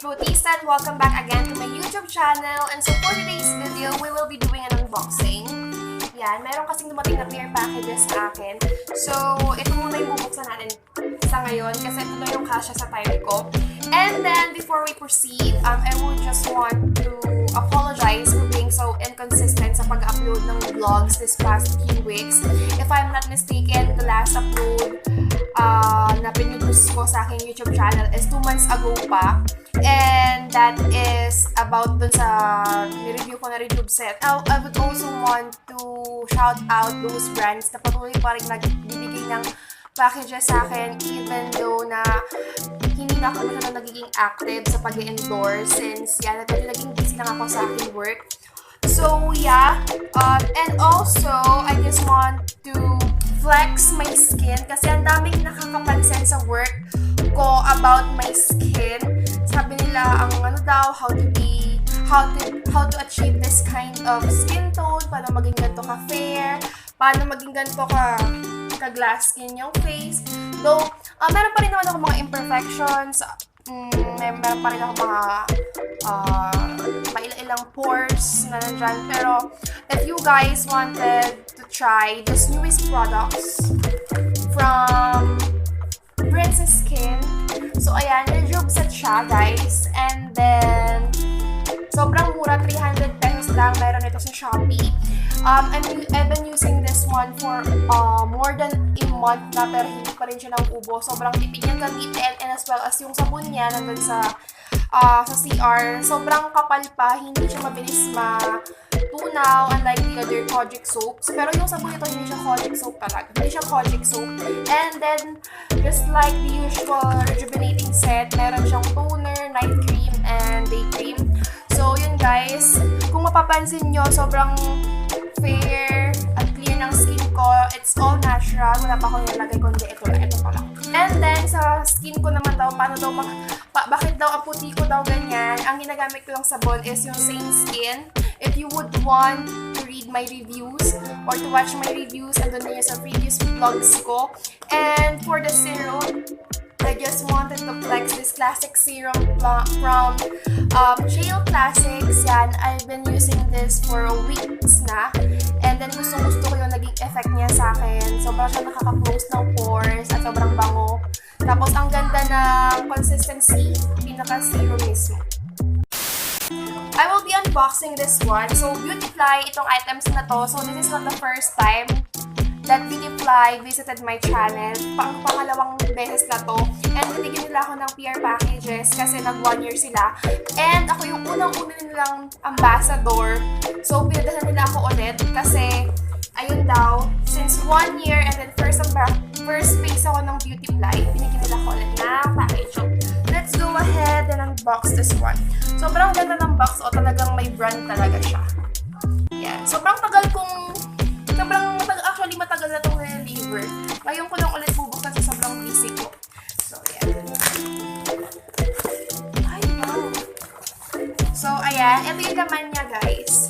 Beauties, and welcome back again to my YouTube channel. And so for today's video, we will be doing an unboxing. Yan, meron kasing dumating na pair packages sa akin. So, ito muna yung bubuksan natin sa ngayon kasi ito na yung kasya sa Faerie ko. And then, before we proceed, I would just want to apologize for being so inconsistent sa pag-upload ng vlogs this past few weeks. If I'm not mistaken, the last upload na pinupost ko sa aking YouTube channel is 2 months ago pa. And that is about dun sa nireview ko na rin tube set. I would also want to shout out those brands na patuloy pa rin nagbibigay ng packages sa akin even though na hindi na ako masyadong nagiging active sa pag-endorse since yan, naging busy lang ako sa aking work. So yeah, and also I just want to flex my skin kasi ang daming nakakapansin sa work ko about my skin. Sabi nila ang ano daw, how to achieve this kind of skin tone, paano maging ganito ka fair, paano maging ganito ka glass skin yung face. Though, meron pa rin naman ako mga imperfections, meron pa rin ako mga ilang pores na nandyan. Pero, if you guys wanted to try this newest products from Princess Skin, so ayan, nag-job set siya guys. And then, sobrang mura, 300 pesos lang. Meron ito sa Shopee. I've been using this one for more than a month na pero hindi pa rin siya nauubo. Sobrang tipid niyang gamitin and as well as yung sabon niya nandun sa CR. Sobrang kapal pa, hindi siya mabilis matunaw unlike the other kojic soaps. Pero yung sabon nito hindi siya kojic soap talaga. Hindi siya kojic soap. And then, just like the usual rejuvenating set, meron siyang toner, night cream, and day cream. So, yun guys. Kung mapapansin nyo, sobrang fair at clear ng skin ko. It's all natural. Wala pa akong nilagay kundi ito pa lang. And then, sa skin ko naman daw, bakit daw ang puti ko daw ganyan? Ang ginagamit ko lang sabon is yung same skin. If you would want to read my reviews or to watch my reviews, andun na yun sa previous vlogs ko. And for the serum, I just wanted to flex this classic serum from Jamill Classics. Yan, I've been using this for weeks na. And then gusto ko yung naging effect niya sa akin. Sobrang siya nakaka-close ng pores at sobrang bango. Tapos ang ganda ng consistency, pinaka-serum mismo. I will be unboxing this one. So, Beyouthifly, itong items na to. So, this is not the first time that Beyouthifly visited my channel. Pangalawang beses na to. And binigyan nila ako ng PR packages kasi nag 1 year sila. And ako yung unang-una nilang ambassador. So, pinadahan nila ako ulit kasi ayun daw, since 1 year and then first phase ako ng Beyouthifly, binigyan nila ako ulit na package. So, let's go ahead and unbox this one. Sobrang ganda ng box o talagang may brand talaga siya. Yeah. Sobrang matagal na itong reliever. Ngayon ko lang ulit bubuksan sa sobrang busy ko. So, yeah. Ay, wow. So, ayan. Ito yung laman niya, guys.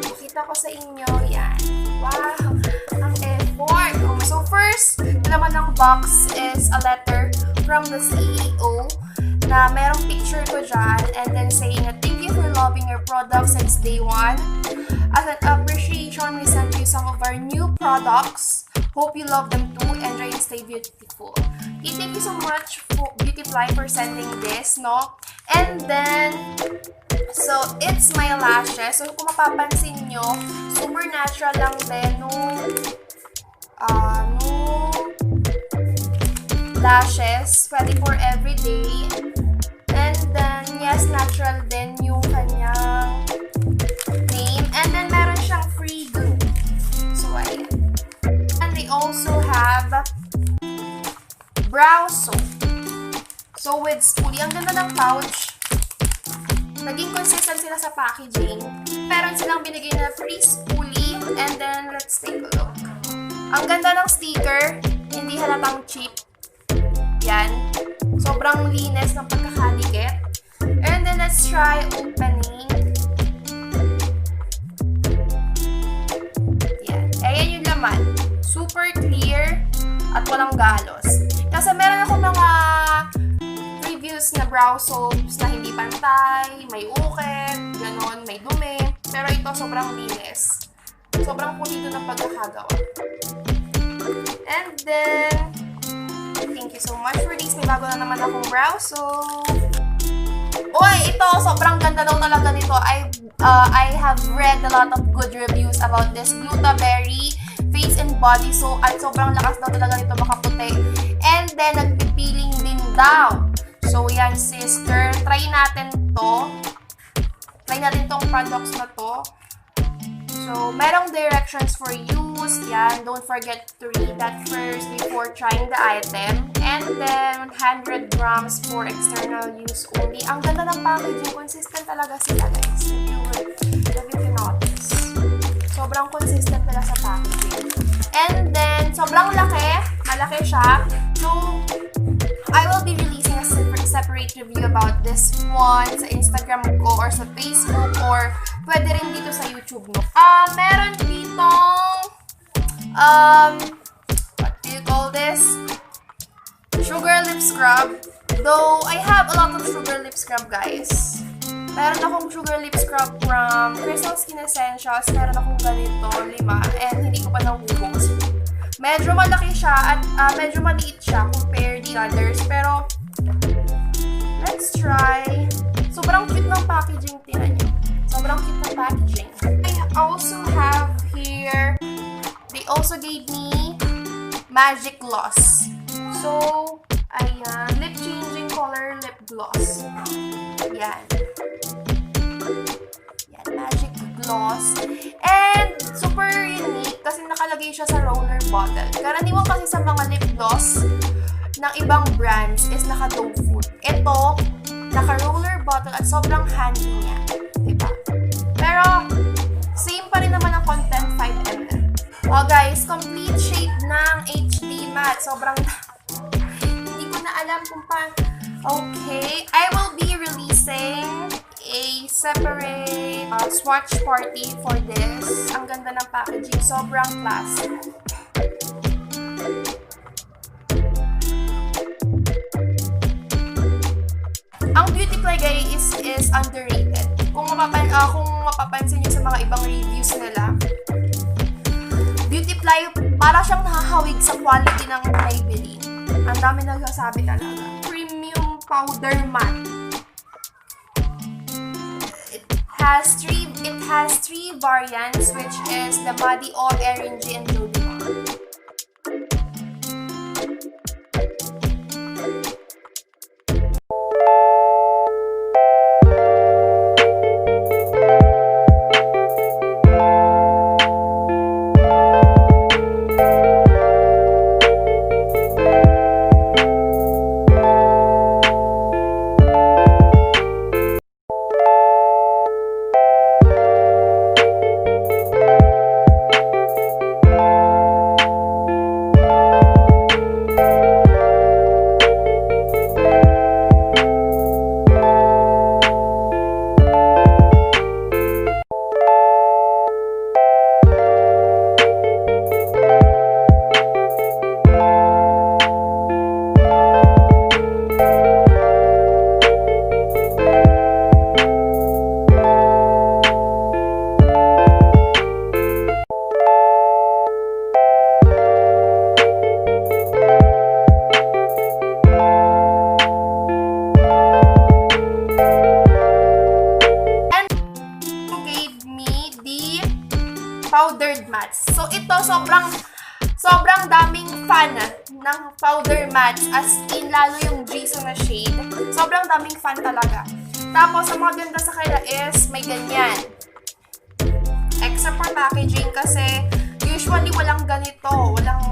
Makita ko sa inyo. Yan. Wow. Ang effort. So, first, laman ng box is a letter from the CEO na merong picture ko dyan and then saying that thank you for loving your product since day 1. As an appreciation, we sent you some of our new products. Hope you love them too. Enjoy and stay beautiful. Okay, thank you so much for Beyouthifly for sending this, no? And then, so, it's my lashes. So, kung mapapansin nyo, super natural lang din nung lashes. Pwede for everyday. And then, yes, natural din yung kanyang name. And then, meron siyang free glue. So, ayan. And they also have brow soap. So, with spoolie. Ang ganda ng pouch. Naging consistent sila sa packaging. Meron silang binigay na free spoolie. And then, let's take a look. Ang ganda ng sticker. Hindi halatang cheap. Yan. Sobrang linis ng pagkakadikit. And then, let's try opening. Yan. Ayan yung laman. Super clear at walang galos. Kasi meron ako mga reviews na brow soaps na hindi pantay, may ukit, ganon, may dumi. Pero ito sobrang linis. Sobrang pulido ng pagkakagawa. And then, thank you so much for this. May bago na naman akong brow soap. Uy, ito, sobrang ganda daw talaga nito. I have read a lot of good reviews about this Beyouthifly face and body soap at sobrang lakas daw talaga nito makaputi. And then, nagpipiling din daw. So, yan, sister. Try natin to. Try natin tong products na to. So, merong directions for use. Yan, don't forget to read that first before trying the item. And then, 100 grams for external use only. Ang ganda ng packaging. Consistent talaga sila, guys. If you can notice. Sobrang consistent nila sa packaging. And then, sobrang laki. Malaki siya. So, I will be releasing a separate review about this one sa Instagram ko or sa Facebook or pwede rin dito sa YouTube, no? Meron ditong what do you call this? Sugar lip scrub. Though, I have a lot of sugar lip scrub, guys. Meron akong sugar lip scrub from Crystal Skin Essentials. Meron akong ganito, 5. And hindi ko pa nahuhubos. Medyo malaki siya at medyo maliit siya compared to others. Pero, let's try. Sobrang cute ng packaging, tingnan nyo. Sobrang cute ng packaging. I also have here, they also gave me magic gloss. So, ayan, lip changing color lip gloss. Yan. Yan, magic gloss. And, super unique kasi nakalagay siya sa roller bottle. Karaniwan kasi sa mga lip gloss ng ibang brands is naka-doe food. Ito, naka-roller bottle at sobrang handy niya. Diba? Pero, same pa rin naman ang content, 5 ml. Oh guys, complete shade ng HD matte. Sobrang, hindi ko na alam kung pa. Okay, I will be releasing a separate swatch party for this. Ang ganda ng packaging. Sobrang classic. Ang Beyouthifly, guys, is underrated. Kung mapapansin nyo sa mga ibang reviews nila, Beyouthifly, para siyang nakahawig sa quality ng Maybelline. Ang dami nagsasabi talaga. Premium powder matte. It has three variants, which is the Body All, Eringy, and Jodimar. Powdered mattes. So, ito, sobrang daming fan ng powder mattes. As in, lalo yung Jason na shade. Sobrang daming fan talaga. Tapos, ang maganda sa kanila is may ganyan. Except for packaging kasi usually walang ganito. Walang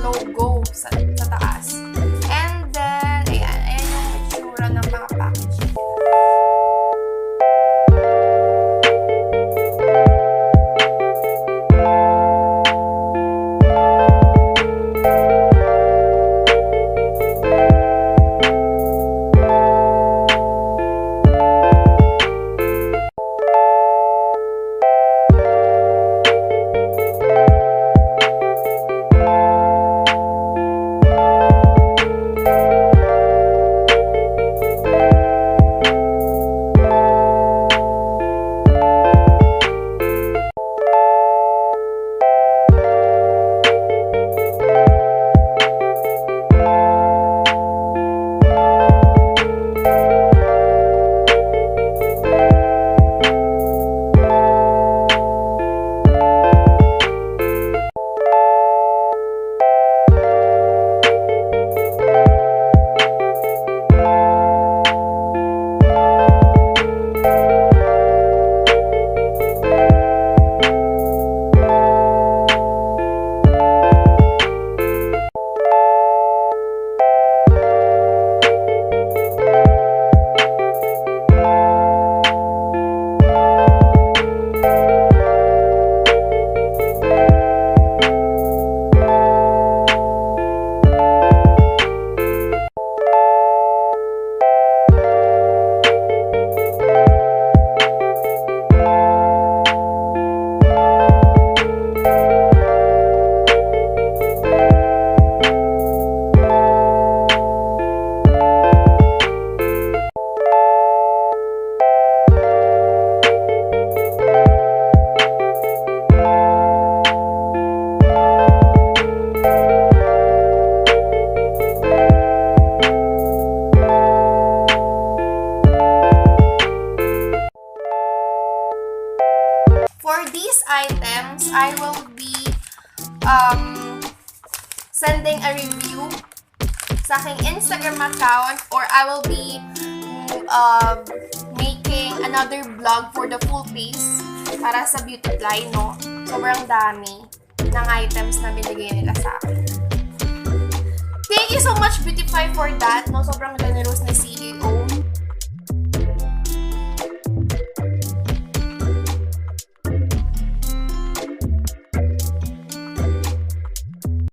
logo sa taas. And then, ayan yung itsura ng mga packaging. I will be sending a review sa aking Instagram account, or I will be making another vlog for the full face para sa Beyouthifly, no? Sobrang dami ng items na binigay nila sa akin. Thank you so much, Beyouthifly, for that, no? Sobrang generous na CEO.